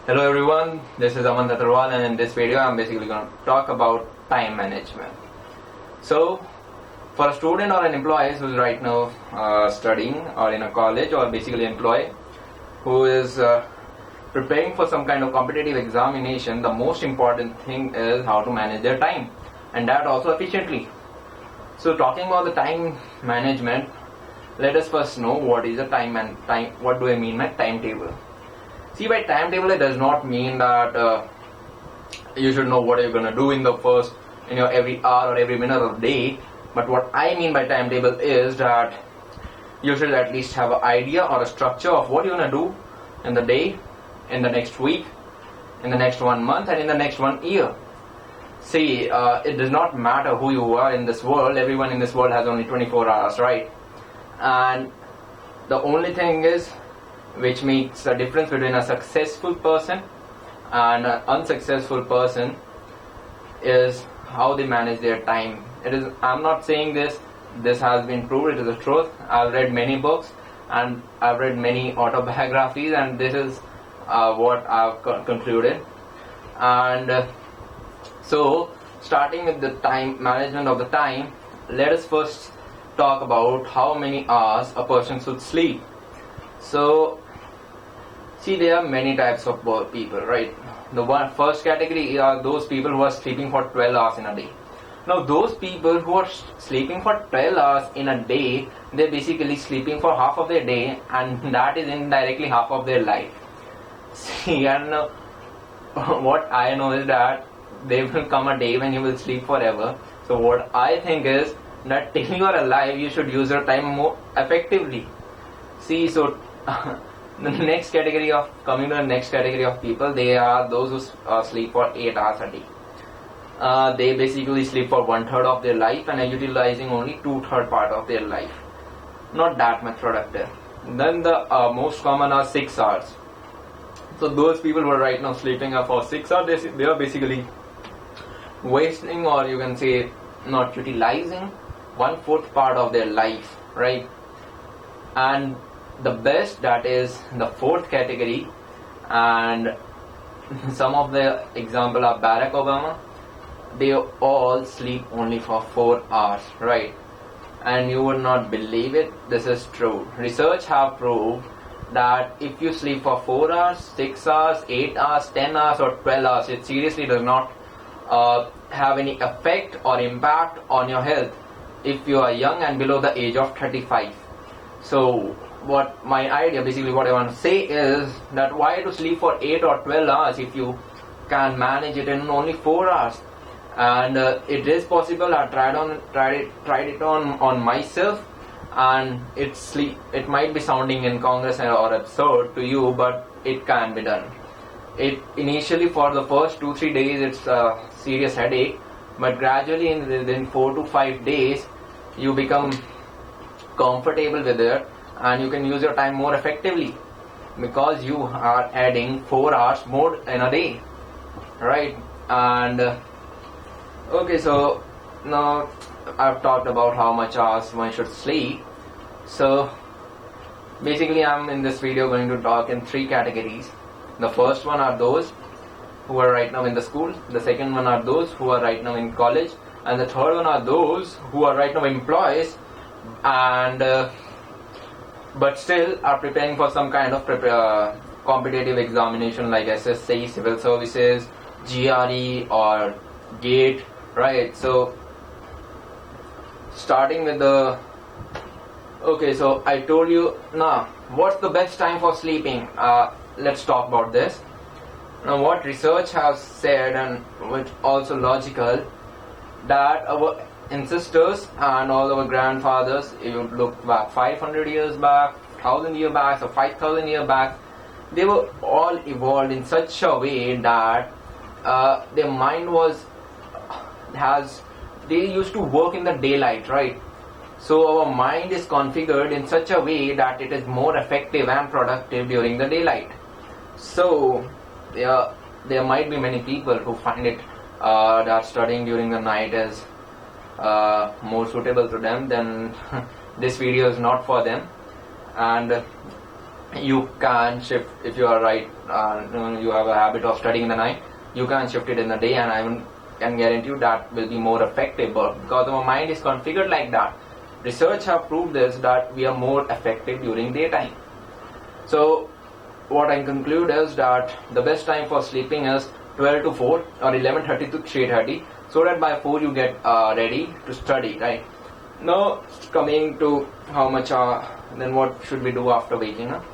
Hello everyone, this is Untitled Chapter, and in this video I'm basically going to talk about time management. So, for a student or an employee who's right now studying or in a college or basically employee who is preparing for some kind of competitive examination, the most important thing is how to manage their time, and that also efficiently. So, talking about the time management, let us first know what is a time. What do I mean by timetable? See, by timetable, it does not mean that you should know what you're going to do in every hour or every minute of the day. But what I mean by timetable is that you should at least have an idea or a structure of what you're going to do in the day, in the next week, in the next 1 month, and in the next 1 year. See, it does not matter who you are in this world. Everyone in this world has only 24 hours, right? And the only thing is, which makes the difference between a successful person and an unsuccessful person, is how they manage their time. I'm not saying this has been proved, it is the truth. I've read many books and I've read many autobiographies, and this is what I've concluded. And so, starting with the time management of the time, let us first talk about how many hours a person should sleep. So, see, there are many types of people, right? The first category are those people who are sleeping for 12 hours in a day. Now, those people who are sleeping for 12 hours in a day, they're basically sleeping for half of their day, and that is indirectly half of their life. See, and what I know is that there will come a day when you will sleep forever. So what I think is that till you are alive, you should use your time more effectively. See, so coming to the next category of people, they are those who sleep for 8 hours a day. They basically sleep for 1/3 of their life and are utilizing only 2/3 part of their life. Not that much productive. Then the most common are 6 hours. So those people who are right now sleeping for 6 hours, they are basically wasting, or you can say not utilizing, 1/4 part of their life, right? And the best, that is the fourth category, and some of the example are Barack Obama. They all sleep only for 4 hours, right? And you would not believe it, this is true. Research have proved that if you sleep for 4 hours, 6 hours, 8 hours, 10 hours or 12 hours, it seriously does not have any effect or impact on your health if you are young and below the age of 35. So what my idea, basically what I want to say is that why to sleep for 8 or 12 hours if you can manage it in only 4 hours? And it is possible. I tried it on myself, and it might be sounding incongruous or absurd to you, but it can be done. It initially, for the first 2-3 days, it's a serious headache, but gradually within 4 to 5 days you become comfortable with it, and you can use your time more effectively because you are adding 4 hours more in a day, right? And okay, so now I've talked about how much hours one should sleep. So basically, I'm in this video going to talk in 3 categories. The first one are those who are right now in the school. The second one are those who are right now in college, and the third one are those who are right now employees and but still are preparing for some kind of competitive examination like SSC, civil services, GRE or GATE, right? So starting with so I told you, now what's the best time for sleeping? Let's talk about this. Now, what research has said, and which also logical, that our ancestors and all our grandfathers, if you look back 500 years back, 1000 years back, or 5000 years back, they were all evolved in such a way that their mind they used to work in the daylight, right? So our mind is configured in such a way that it is more effective and productive during the daylight. So there might be many people who find it that studying during the night is more suitable to them, then this video is not for them. And you can shift. If you are right, you have a habit of studying in the night, you can shift it in the day, and I can guarantee you that will be more effective. But because our mind is configured like that, research have proved this, that we are more effective during daytime. So what I conclude is that the best time for sleeping is 12 to 4 or 11:30 to 3:30, so that by 4 you get ready to study, right? Now coming to how much then what should we do after waking up?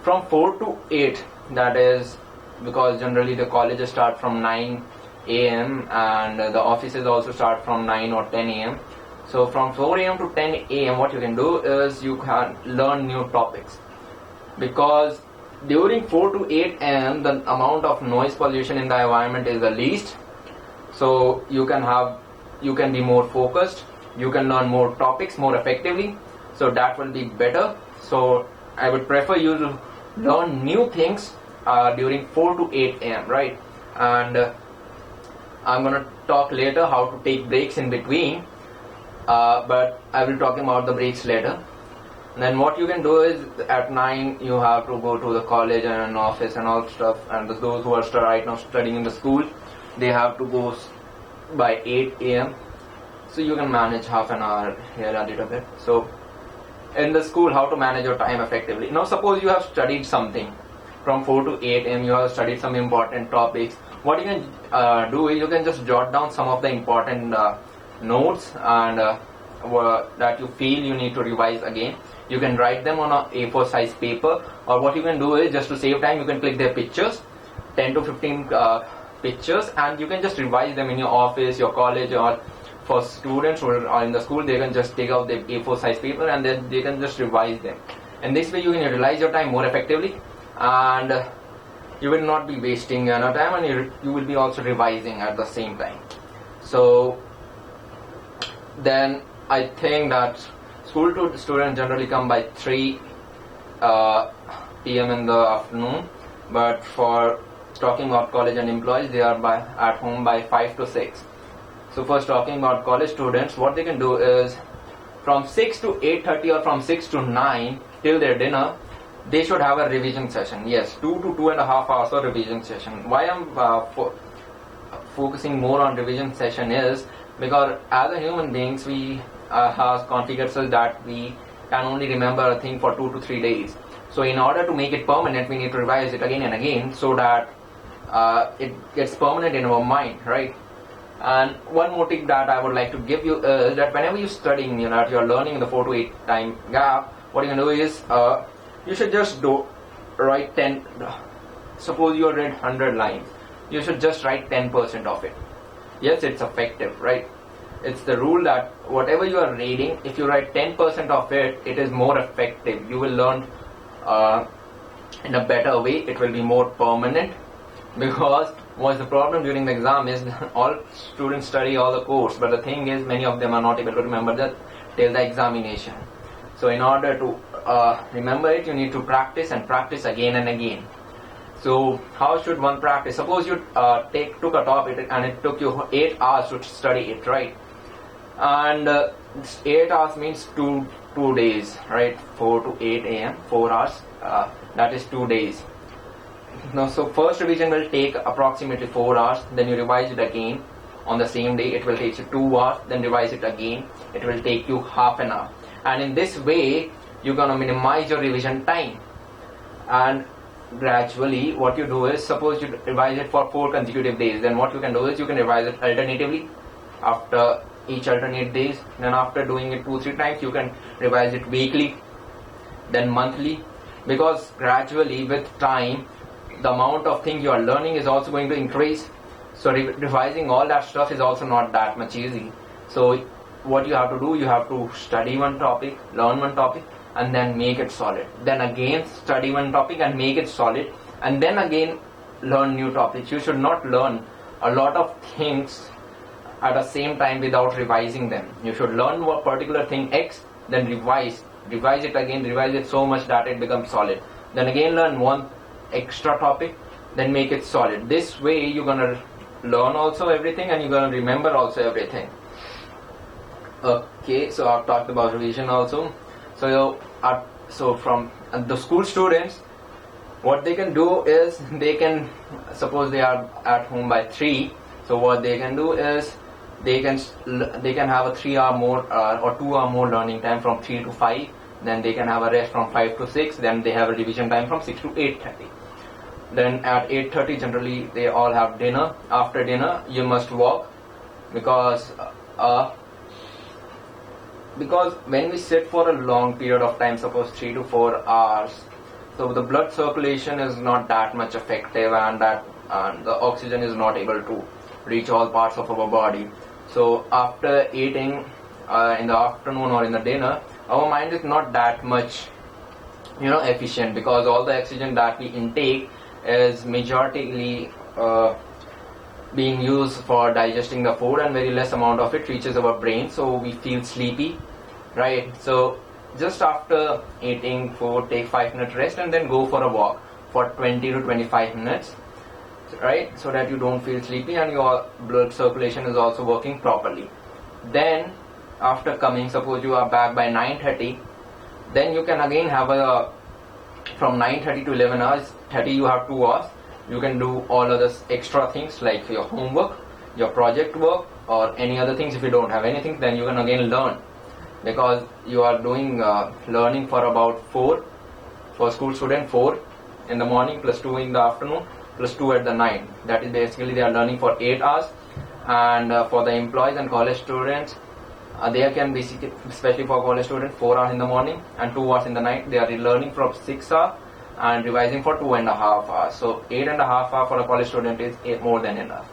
From 4 to 8, that is because generally the colleges start from 9 a.m. and the offices also start from 9 or 10 a.m. So from 4 a.m. to 10 a.m. what you can do is you can learn new topics, because during 4 to 8 a.m. the amount of noise pollution in the environment is the least, so you can be more focused, you can learn more topics more effectively, so that will be better. So I would prefer you to learn new things during 4 to 8 a.m. right? And I'm gonna talk later how to take breaks in between, but I will talk about the breaks later. Then what you can do is at 9 you have to go to the college and an office and all stuff, and those who are right now studying in the school, they have to go by 8 a.m. So you can manage half an hour here a little bit. So in the school, how to manage your time effectively. Now suppose you have studied something from 4 to 8 a.m. you have studied some important topics. What you can do is you can just jot down some of the important notes and that you feel you need to revise again. You can write them on a A4 size paper, or what you can do is, just to save time, you can click their pictures, 10 to 15 pictures, and you can just revise them in your office, your college, or for students who are in the school, they can just take out the A4 size paper and then they can just revise them. And this way you can utilize your time more effectively, and you will not be wasting your time, and you will be also revising at the same time. So then I think that school students generally come by 3 p.m. in the afternoon, but for talking about college and employees, they are at home by 5 to 6. So first talking about college students, what they can do is from 6 to 8:30 or from 6 to 9 till their dinner, they should have a revision session. Yes, 2 to 2.5 hours of revision session. Why I'm focusing more on revision session is because as a human beings, we have configured such that we can only remember a thing for 2 to 3 days. So in order to make it permanent, we need to revise it again and again, so that it gets permanent in our mind, right? And one more tip that I would like to give you is that whenever you're studying, you're learning in the 4 to 8 time gap, what you can do is you should just write 10. Suppose you read 100 lines, you should just write 10% of it. Yes, it's effective, right? It's the rule that whatever you are reading, if you write 10% of it, it is more effective. You will learn in a better way. It will be more permanent, because what's the problem during the exam is all students study all the course, but the thing is many of them are not able to remember that till the examination. So in order to remember it, you need to practice and practice again and again. So how should one practice? Suppose you took a topic and it took you 8 hours to study it, right? And 8 hours means two days, right? 4 to 8 a.m. 4 hours, that is 2 days. Now, so first revision will take approximately 4 hours, then you revise it again on the same day. It will take you 2 hours, then revise it again. It will take you half an hour. And in this way, you're going to minimize your revision time. And gradually, what you do is, suppose you revise it for 4 consecutive days, then what you can do is you can revise it alternatively after each alternate days. Then after doing it 2-3 times, you can revise it weekly, then monthly. Because gradually, with time, the amount of things you are learning is also going to increase. So revising all that stuff is also not that much easy. So what you have to do, you have to study one topic, learn one topic, and then make it solid. Then again study one topic and make it solid, and then again learn new topics. You should not learn a lot of things at the same time without revising them. You should learn one particular thing X, then revise it again, revise it so much that it becomes solid. Then again learn one extra topic, then make it solid. This way you're gonna learn also everything, and you're gonna remember also everything. Okay, so I've talked about revision also. So So from the school students, what they can do is, they can, suppose they are at home by 3, so what they can do is they can have a 3 hour more or 2 hour more learning time from 3 to 5, then they can have a rest from 5 to 6, then they have a revision time from 6 to 8:30. Then at 8:30 generally they all have dinner. After dinner you must walk, because when we sit for a long period of time, suppose 3 to 4 hours, so the blood circulation is not that much effective, and the oxygen is not able to reach all parts of our body. So after eating in the afternoon or in the dinner, our mind is not that much efficient, because all the oxygen that we intake is majorly being used for digesting the food, and very less amount of it reaches our brain, so we feel sleepy, right? So just after eating food, take 5 minute rest and then go for a walk for 20 to 25 minutes, right? So that you don't feel sleepy and your blood circulation is also working properly. Then after coming, suppose you are back by 9:30, then you can again have from 9:30 to 11 hours 30, you have 2 hours. You can do all other extra things like your homework, your project work, or any other things. If you don't have anything, then you can again learn, because you are doing learning for about 4, for school student 4 in the morning plus 2 in the afternoon plus 2 at the night. That is basically they are learning for 8 hours. And for the employees and college students, they can basically, especially for college students, 4 hours in the morning and 2 hours in the night. They are learning for 6 hours and revising for 2.5 hours. So 8.5 hours for a college student is more than enough.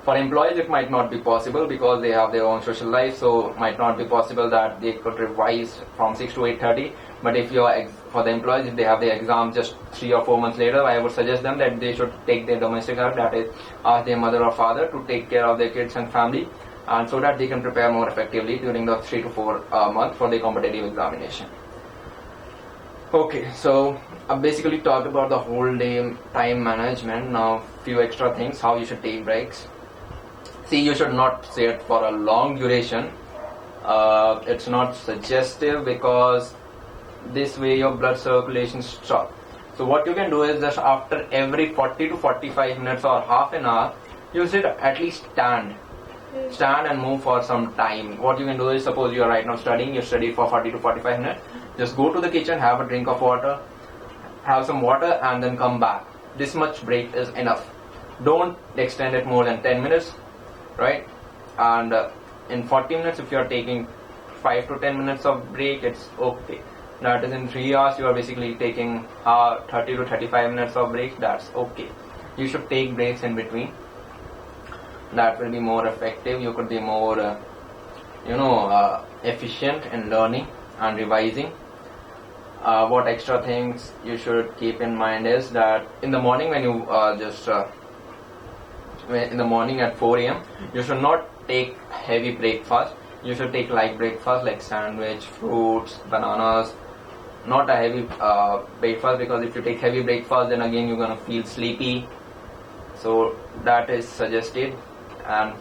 For employees it might not be possible, because they have their own social life, so it might not be possible that they could revise from 6 to 8:30. But if for the employees, if they have their exam just 3 or 4 months later, I would suggest them that they should take their domestic help, that is, ask their mother or father to take care of their kids and family, and so that they can prepare more effectively during the 3 to 4 months for the competitive examination. Okay, so I basically talked about the whole day time management. Now few extra things, how you should take breaks. See, you should not sit for a long duration. It's not suggestive, because this way your blood circulation stops. So what you can do is, just after every 40 to 45 minutes or half an hour, you should at least stand and move for some time. What you can do is, suppose you are right now studying, you study for 40 to 45 minutes, just go to the kitchen, have a drink of water, have some water, and then come back. This much break is enough. Don't extend it more than 10 minutes, right? And in 40 minutes, if you are taking 5 to 10 minutes of break, it's okay. That is, in 3 hours you are basically taking 30 to 35 minutes of break. That's okay. You should take breaks in between. That will be more effective. You could be more efficient in learning and revising. What extra things you should keep in mind is that in the morning, when you in the morning at 4 a.m. you should not take heavy breakfast. You should take light breakfast like sandwich, fruits, bananas. Not a heavy breakfast, because if you take heavy breakfast, then again you're gonna feel sleepy. So that is suggested. And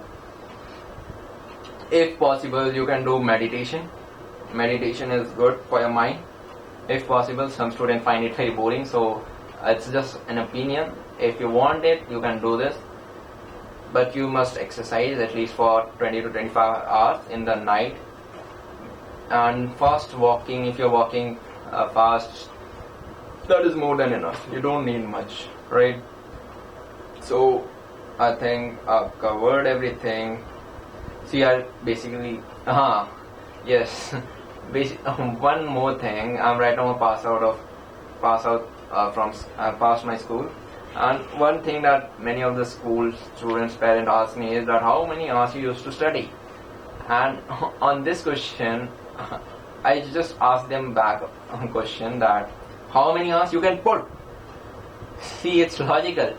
if possible, you can do meditation. Meditation is good for your mind. If possible, some students find it very boring, so it's just an opinion. If you want it, you can do this. But you must exercise at least for 20 to 25 hours in the night. And fast walking, if you're walking fast, that is more than enough. You don't need much, right? So I think I've covered everything. See, I basically, yes. One more thing. I'm right now passed my school. And one thing that many of the school students' parents ask me is that how many hours you used to study? And on this question, I just ask them back a question that how many hours you can put? See, it's logical.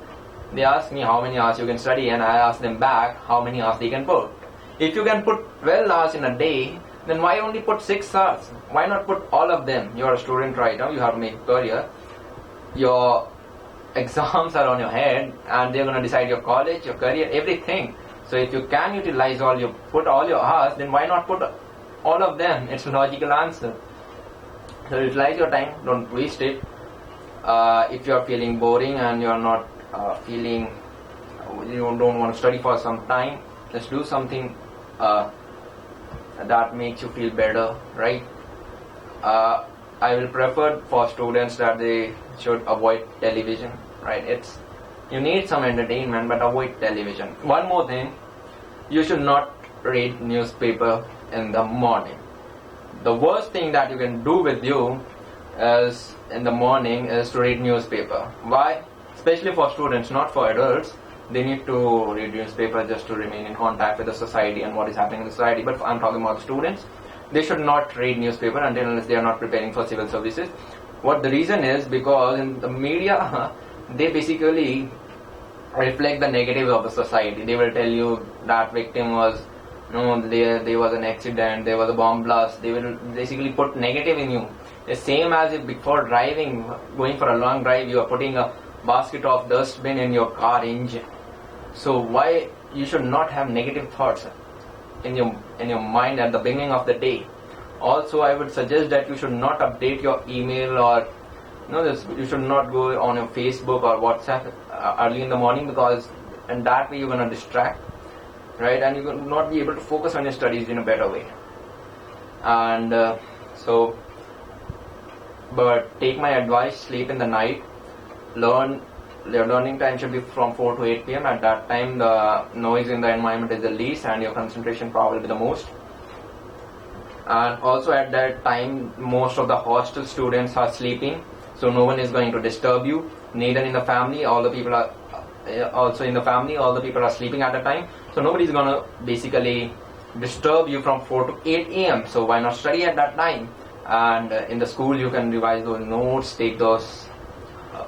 They ask me how many hours you can study, and I ask them back how many hours they can put. If you can put 12 hours in a day, then why only put 6 hours? Why not put all of them? You're a student right now, you have to make a career. Your exams are on your head, and they're going to decide your college, your career, everything. So if you can utilize put all your hours, then why not put all of them? It's a logical answer. So utilize your time, don't waste it. If you are feeling boring and you are not feeling, you don't want to study for some time, just do something that makes you feel better, right? I will prefer for students that they should avoid television, right? You need some entertainment, but avoid television. One more thing, you should not read newspaper in the morning. The worst thing that you can do with you is in the morning is to read newspaper. Why? Especially for students, not for adults. They need to read newspaper just to remain in contact with the society and what is happening in the society. But I'm talking about students. They should not read newspaper unless they are not preparing for civil services. What the reason is, because in the media, they basically reflect the negatives of the society. They will tell you that victim was, there was an accident, there was a bomb blast. They will basically put negative in you. The same as if before driving, going for a long drive, you are putting a basket of dustbin in your car engine. So why you should not have negative thoughts in your mind at the beginning of the day. Also, I would suggest that you should not update your email or you should not go on your Facebook or WhatsApp early in the morning, because in that way you're gonna distract, right? And you will not be able to focus on your studies in a better way. And but take my advice, sleep in the night. Your learning time should be from 4 to 8 p.m. At that time, the noise in the environment is the least and your concentration power will be the most. And also at that time, most of the hostel students are sleeping, so no one is going to disturb you. Neither in the family, all the people are also in the family, all the people are sleeping at the time, so nobody is going to basically disturb you from 4 to 8 a.m. So why not study at that time? And in the school, you can revise those notes, take those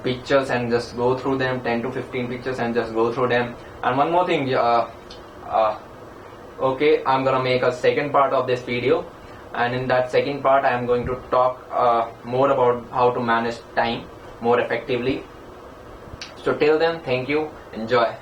pictures and just go through them, 10 to 15 pictures, and just go through them. And one more thing, okay, I'm gonna make a second part of this video, and in that second part I am going to talk more about how to manage time more effectively. So till then, thank you, enjoy.